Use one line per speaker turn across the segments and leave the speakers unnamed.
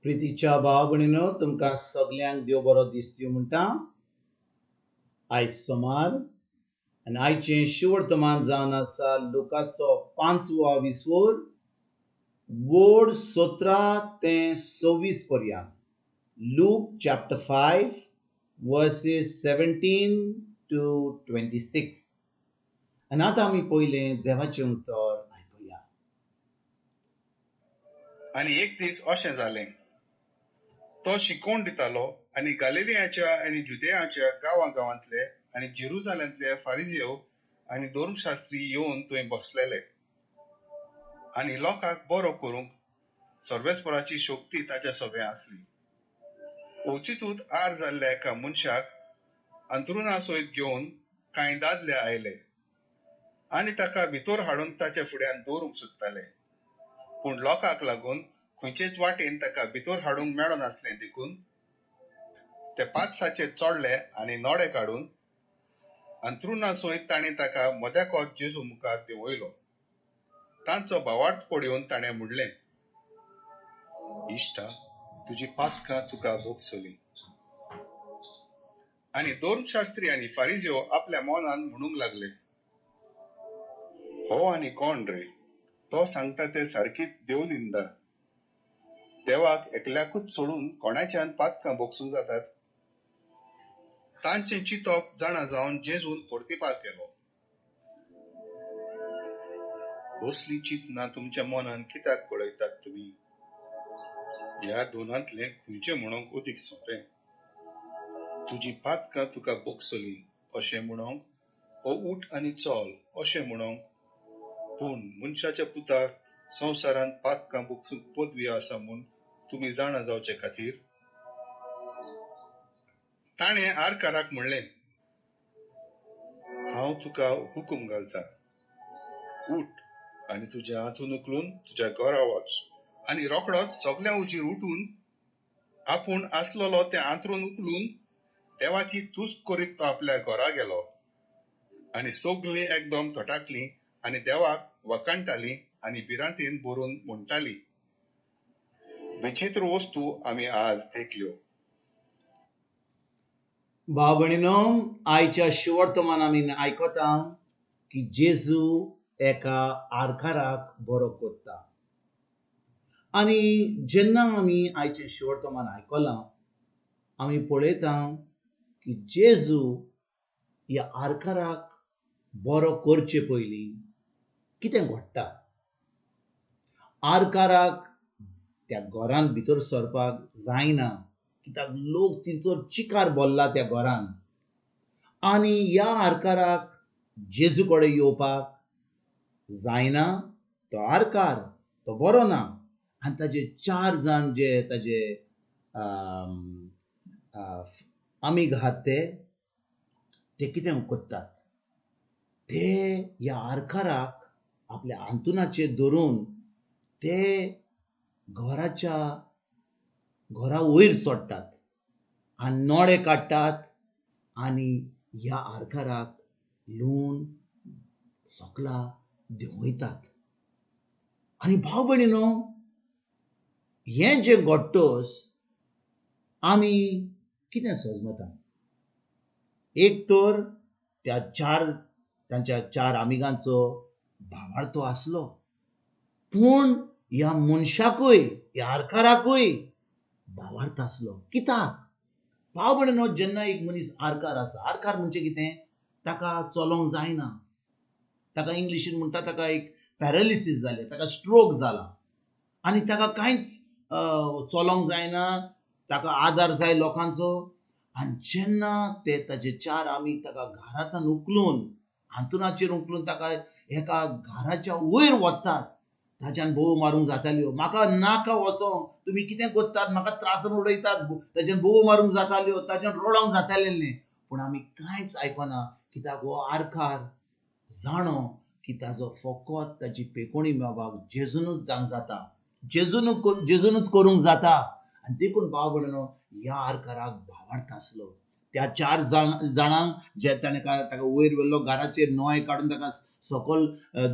प्रितीच्या भाव भयणीनो तुमकां सगल्यांक देव बरो दीस दिवं म्हणटा. आयज सोमार आनी आयचें शिवर्तमान जावन आसा लुकाचो 5वा विसवोर वोड 17 ते 26 पर्यंत. Luke chapter 5 verses 17 to 26. आनी आतां आमी पयलें देवाचें उतर आयकुया.
आनी एक दीस अशें जालें, तो शिकवण दितालो आनी गलिलियाच्या आनी जुदेयाच्या गांवांतले आनी जेरुसालेमांतले फारिझेव आनी धर्मशास्त्री येवन थंय बसलेले. आनी लोकांक बरो करूंक सर्वेस्पराची शक्ती ताच्या सभे आसली. ओचितूच आर जाल्ल्या एका मनशाक अंथरुणा सयत घेवन कांय दादले आयले आनी ताका भितर हाडून ताच्या फुड्यान दवरूंक सोदताले. पूण लोकांक लागून खंयचेच वाटेन ताका भितर हाडूंक मेळनासलें देखून ते पाखसाचेर चडले आनी नोडे काडून अंथरुणा सयत ताणें ताका मद्याकोत जेजू मुखार देंवयलो. तांचो भावार्थ पळोवन ताणें म्हणलें, इश्टा, तुजी पातकां तुका भोगसली. आनी धर्मशास्त्री आनी फारिझेव आपल्या मनान म्हणूंक लागले, हो आनी कोण रे, तो सांगता ते सारकीच देवनिंदा. देवाक एकल्याकूच सोडून कोणाच्यान पातकां भोगसूंक जातात. तांचें चिंतप जाणा जावन जेजून परतिपाल केलो. असली चिंतना तुमच्या मनान कित्याक कळयतात तुमी? ह्या दोनांतलें खंयचें म्हणोंक अदीक सोंपें? तुजी पातकां तुका भोगसली अशें म्हणोंक, हो उठ आनी चल अशें म्हणोंक? पूण मनशाच्या पुताक संवसारांत पातकां भोगसूंक पदवी आसा म्हूण तुमी जाणा जावचे खातीर. ताणें आरकाराक म्हणलें, हांव तुका हुकूम घालतां, उठ आनी तुज्या हातून उखलून तुज्या घरा वच. आनी रोखडोच सगल्या उजीर उठून आपूण आसलोलो तें आंतरून उखलून देवाची तुस्त करीत तो आपल्या घरा गेलो. आनी सगळीं एकदम तटाकलीं आनी देवाक वखाणटालीं आनी भिरांतीन भरून म्हणटालीं, विचित्र वस्तू आमी आज देखल्यो.
भाव भयणीनो, आयच्या शिवर्तमान आमी आयकता की जेजू एका आरकाराक बरो करता. आनी जेन्ना आमी आयचें शिवर्तमान आयकलां, आमी पळयता की जेजू ह्या आरकाराक बरो करचे पयलीं कितें घडटा. आरकाराक त्या घरान भितर सरपाक जायना, कित्याक लोक तिचो चिकार भरला त्या घरान. आनी ह्या आरकाराक जेजू कडेन येवपाक जायना. तो आरकार तो बरो ना. आनी ताजे 4 जाण जे ताजे आमीग आहात ते कितें करतात, ते ह्या आरकाराक आपल्या आंतुनाचेर धरून ते घरा वयर चडटात आनी नोडे काडटात आनी ह्या आरकाराक लुवन सकला देंवयतात. आनी भाव भयणीनो, हें जें घडटोच आमी कितें समजता? एक तर तांच्या 4 आमिगांचो भावार्थ आसलो, पूण ह्या मनशाकूय ह्या आरकाराकूय भावार्थ आसलो. कित्याक? भाव भयणीनो, जेन्ना एक मनीस आरकार आसा, आरकार म्हणजे कितें? ताका चलोंक जायना. ताका इंग्लिशीन म्हणटा ताका एक पॅरालिसीस जालें, ताका स्ट्रोक जाला आनी ताका कांयच चलोंक जायना. ताका आदार जाय लोकांचो. आनी जेन्ना ते ताजे 4 आमीग ताका घरांतल्यान उखलून आंतुनाचेर उखलून ताका एका घराच्या वयर व्हरतात, ताच्यान बोव मारूंक जाताल्यो. म्हाका नाका वसोंक, तुमी कितें करतात, म्हाका त्रासान उडयतात, ताच्यान बोव मारूंक जाताल्यो, ताच्यान रडोंक जातालें. पूण आमी कांयच आयकना, कित्याक हो आरकार जाणो की ताजो फकत ताची पेकोणी मेळपाक जेजूनच जावंक जाता, जेजूनच करूंक जाता. आनी देखून भाव भयणीनो, ह्या आरकाराक भावार्थ आसलो. त्या 4 जाणांक जे ताका वयर व्हेल्लो घराचेर नोय काडून ताका सकयल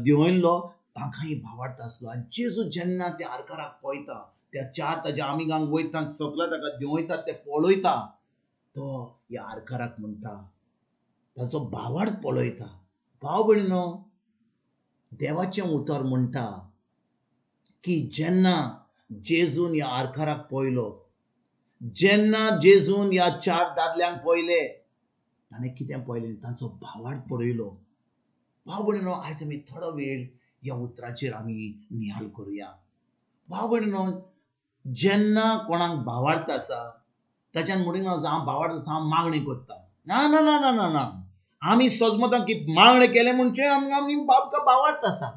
देंवयल्लो, तांकांय भावार्थ आसलो. आनी जेजू जेन्ना त्या आरकाराक पळयता, त्या चार ताच्या आमिगांक वयता सगळं ताका देंवयता ते पळयता, तो ह्या आरकाराक म्हणटा, ताचो भावार्थ पळयता. भाव भयणीनो, देवाचें उतर म्हणटा की जेन्ना जेजून ह्या आरकाराक पळयलो, जेन्ना जेजून ह्या चार दादल्यांक पळयले, ताणें कितें पळयलें? तांचो भावार्थ पळयलो. भाव भयणीनो, आयज आमी थोडो वेळ ह्या उतराचेर आमी नियाळ करुया. भाव भयणीनो, जेन्ना कोणाक भावार्थ आसा, ताच्यान म्हणूंक ना हांव भावार्थ आसा, हांव मागणी करता. ना ना ना ना ना ना, आमी सजमता की मागणे केले म्हणजे आमी बाबका भावार्थ आसा.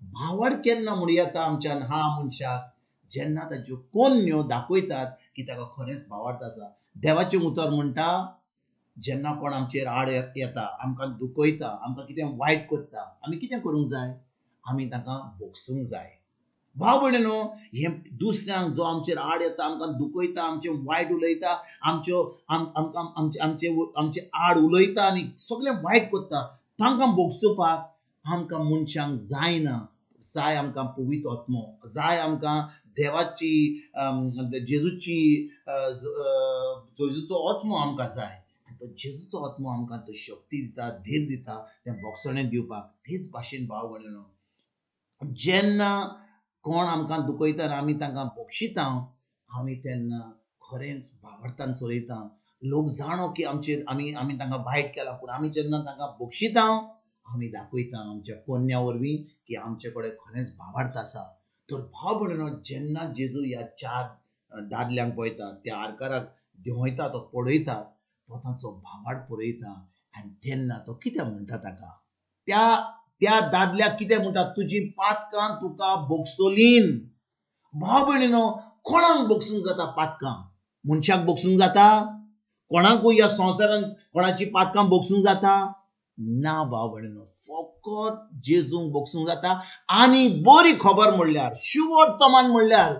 भावार्थ केन्ना म्हूण येता आमच्यान हा मनशाक? जेन्ना ताच्यो कोन्यो दाखयतात की ताका खरेंच भावार्थ आसा. देवाचें उतर म्हणटा, जेन्ना कोण आमचेर आड येता, आमकां दुखयता, आमकां कितें वायट करता, आमी कितें करूंक जाय? आमी ताका भोगसूंक जाय. भाव भयणीनो, हे दुसऱ्यांक जो आमचेर आड येता, आमकां दुखयता, आमचें वायट उलयता, आमचे आड उलयता आनी सगळें वायट करता, तांकां भोगसुपाक आमकां मनशांक जायना. जाय आमकां पवित्र आत्मो, जाय आमकां देवाची जेजूची जेजूचो आत्मो आमकां जाय. तो जेजूचो आत्मो आमकां तो शक्ती दिता, धीर दिता, तें भोगसणें दिवपाक. तेच भाशेन भाव भयणीनो, जेन्ना कोण आमकां दुखयता आनी आमी तांकां बक्षिता, आमी तेन्ना खरेंच भावार्थान चलयता. लोक जाणो की आमचेर आमी तांकां वायट केलां, पूण आमी जेन्ना तांकां बक्षिता, आमी दाखयता आमच्या कोन्या वरवीं की आमचे कडेन खरेंच भावार्थ आसा. तर भाव भयणीनो, जेन्ना जेजू ह्या चार दादल्यांक पळयता, त्या आरकाराक देंवयता, तो पळयता, तो तांचो भावार्थ पळयता. आनी तेन्ना तो कितें म्हणटा ताका? त्या दादल्याक कितें म्हणटा? तुजी पातकां तुका भोगसोलीन. भाव भयणीनो, कोणाक भोगसूंक जाता पातकां? मनशाक भोगसूंक जाता? कोणाकूय ह्या संवसारान कोणाची पातकां भोगसूंक जाता? ना भाव भयणीनो, फकत जेजूंक भोगसूंक जाता. आनी बरी खबर म्हणल्यार, शुभ वर्तमान म्हणल्यार,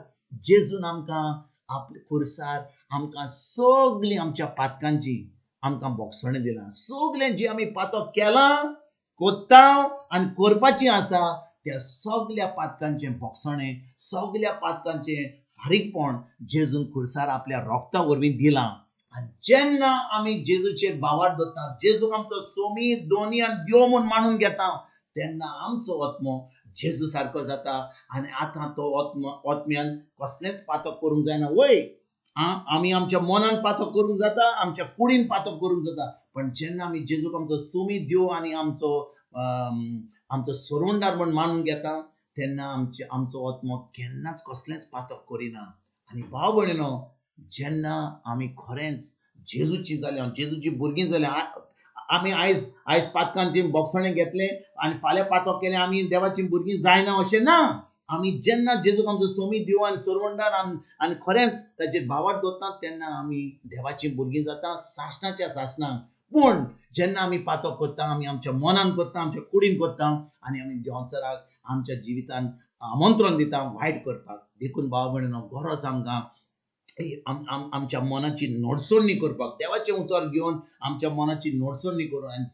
जेजून आमकां आपल्या खुर्सार आमकां सगळीं आमच्या पातकांची आमकां भोगसणें दिलां. सगळें जी आमी पातक केलां, कोत्ता आनी करपाची आसा, त्या सगळ्या पातकांचें भोगसणें, सगळ्या पातकांचें फारीकपण जेजून खुर्सार आपल्या रोगता वरवीं दिलां. आनी जेन्ना आमी जेजूचेर भावार्थ दवरता, जेजूक आमचो सोमी दोनी आनी देव म्हूण मानून घेता, तेन्ना आमचो आत्मो जेजू सारको जाता. आनी आतां तो आत्म्यान कसलेंच पातक करूंक जायना. वय, आमी आमच्या मनान पातक करूंक जाता, आमच्या कुडीन पातक करूंक जाता, पण जेन्ना आमी जेजूक आमचो सोमी देव आनी आमचो सोरोंडार म्हूण मानून घेता, तेन्ना आमचो आत्मो केन्नाच कसलेंच पातक करिना. आनी भाव भयणीनो, जेन्ना आमी खरेंच जेजूची जाल्या, जेजूची भुरगीं जाल्या, आमी आयज पातकांचें भोगसणें घेतलें आनी फाल्यां पातक केलें, आमी देवाची भुरगीं जायना अशें ना. आमी जेन्ना जेजूक आमचो सोमी देव आनी सोरवंडार आनी खरेंच ताचेर भावार्थ दवरता, तेन्ना आमी देवाची भुरगीं जाता, सासणाच्या सासणाक. पूण जेन्ना आमी पातक करता, आमी आमच्या मनान करता, आमच्या कुडीन करता, आनी आमी देंवचाराक आमच्या जिवितान आमंत्रण दिता वायट करपाक. देखून भाव भयणीनो, गरज आमकां आमच्या मनाची नडसोडणी करपाक, देवाचें उतर घेवन आमच्या मनाची नडसोडणी करून, आनी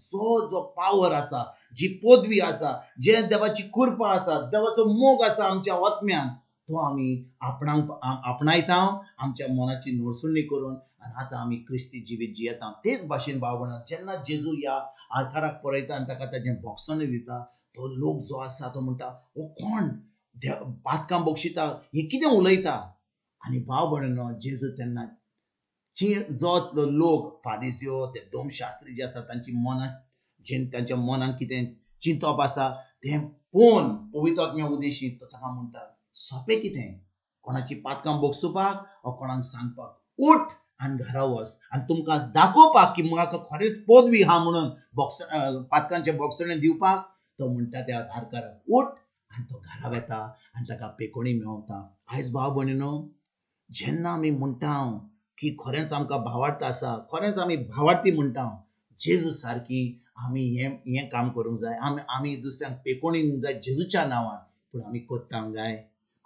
जो पावर आसा, जी पदवी आसा, जे देवाची कृपा आसा, देवाचो मोग आसा आमच्या आत्म्यान, तो आमी आपणायता आमच्या मनाची नडसोडणी करून. आनी आतां आमी क्रिस्ती जिवीत जियेता. तेच भाशेन भाव भयणीनो, जेन्ना जेजू ह्या आरकाराक पळयता आनी ताका ताचें भोगसणें दिता, तो लोक जो आसा तो म्हणटा, हो कोण पातकां भोगशिता, हे कितें उलयता? आनी भाव भयणीनो, जेजू तेन्ना जो लोक फारिसियो, ते धर्मशास्त्री जे आसा, तांच्या मनान कितें चिंतप आसा तें पळोवन पवित्र आत्म्या उदेशीत तो ताका म्हणटा, सोंपें कितें? कोणाची पातकां भोगसुपाक वा कोणाक सांगपाक, उठ आनी घरा वच, आनी तुमकां दाखोवपाक की म्हाका खरेंच पदवी हा म्हणून पातकांचें भोगसणें दिवपाक. तो म्हणटा त्या आरकाराक, उठ, आनी तो घरा वेता आनी ताका पेकोणी मेळटा. आयज भाव भयणीनो, जेन्ना आमी म्हणटा की खरेंच आमकां भावार्थ आसा, खरेंच आमी भावार्थी म्हणटा, जेजू सारकी आमी हें काम करूंक जाय. आमी दुसऱ्यांक पेकोणी दिवंक जाय जेजूच्या नांवान. पूण आमी कोत्ता काय?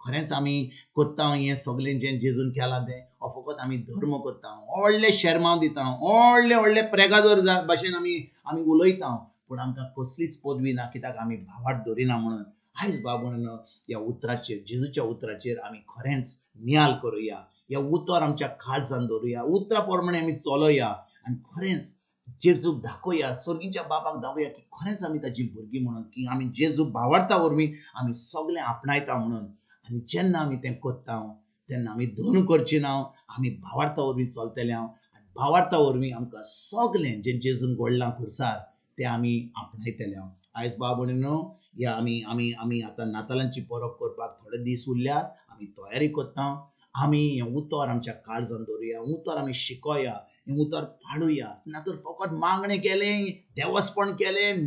खरेंच आमी कोत्ता हें सगळें जें जेजून केलां तें? फकत आमी धर्म करता, व्हडले शर्मांव दिता, व्हडले प्रेगादोर भाशेन आमी उलयता, पूण आमकां कसलीच पदवी ना, कित्याक आमी भावार्थ धरिना म्हणून. आयज बाबून ह्या उतराचेर जेजूच्या उतराचेर आमी खरेंच नियाल करुया. ह्या उतर आमच्या काळजान दवरुया. उतरा प्रमाणे आमी चलोया आनी खरेंच जेजूक दाखोवया, सर्गीच्या बापाक दाखोवया की खरेंच आमी ताची भुरगीं म्हणून, की आमी जेजू भावार्था वरवीं आमी सगळें आपणायता म्हणून. आनी जेन्ना आमी तें करता तेन्ना आमी धन करची ना, आमी भावार्था वरवीं चलतले आनी भावार्था वरवीं आमकां सगळें जें जेजून घडलां खुर्सार तें आमी आपणायतले. आयज बाब भयणीनो, या आमी आमी आमी आतां नातालांची परब करपाक थोडे दीस उरल्यात. आमी तयारी करता. आमी हें उतर आमच्या काळजान दवरुया. उतर आमी शिकोया. हें उतर पाडुया. ना तर फकत मागणें केलें, देवस्पण केलें,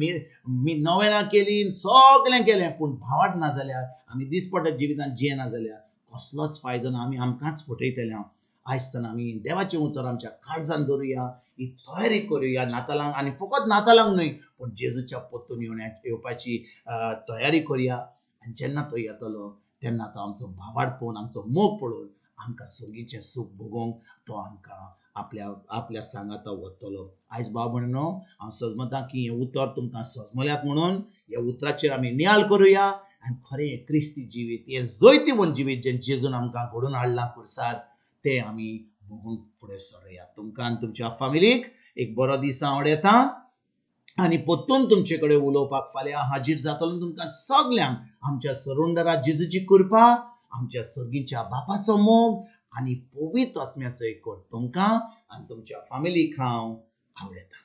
नोवेनां केलीं, सगळें केलें, पूण भावार्थ ना जाल्यार, आमी दिसपट्या जिवितांत जियेना जाल्यार कसलोच फायदो ना. आमी आमकांच फटयतले. आयज तन आमी देवाचें उतर आमच्या काळजान दवरुया. ही तयारी करुया नातालांक, आनी फकत नातालांक न्हय पूण जेजूच्या परतून येवपाची तयारी करुया. आनी जेन्ना तो येतलो तेन्ना तो आमचो भावार्थ पळोवन, आमचो मोग पळोवन आमकां सगळींचें सूख भोगोवंक तो आमकां आपल्या सांगाता व्हरतलो. आयज भाव भयणीनो, हांव सजमतां की हें उतर तुमकां सजमल्यात म्हणून ह्या उतराचेर आमी नियाल करुया आनी खरें क्रिस्ती जिवीत, हें जैतिवंत जिवीत जें जेजून आमकां घडोवन हाडलां खुर्सार, तें आमी भोगूंक फुडें सरुया. तुमकां आनी तुमच्या फॅमिलीक एक बरो दीस हांव येता आनी परतून तुमचे कडेन उलोवपाक फाल्यां हाजीर जातलो. तुमकां सगल्यांक आमच्या सरोंडरा जेजूची कृपा, आमच्या सर्गीच्या बापाचो मोग आनी पवित्र आत्म्याचो एकट तुमकां आनी तुमच्या फॅमिलीक हांव आवडटा.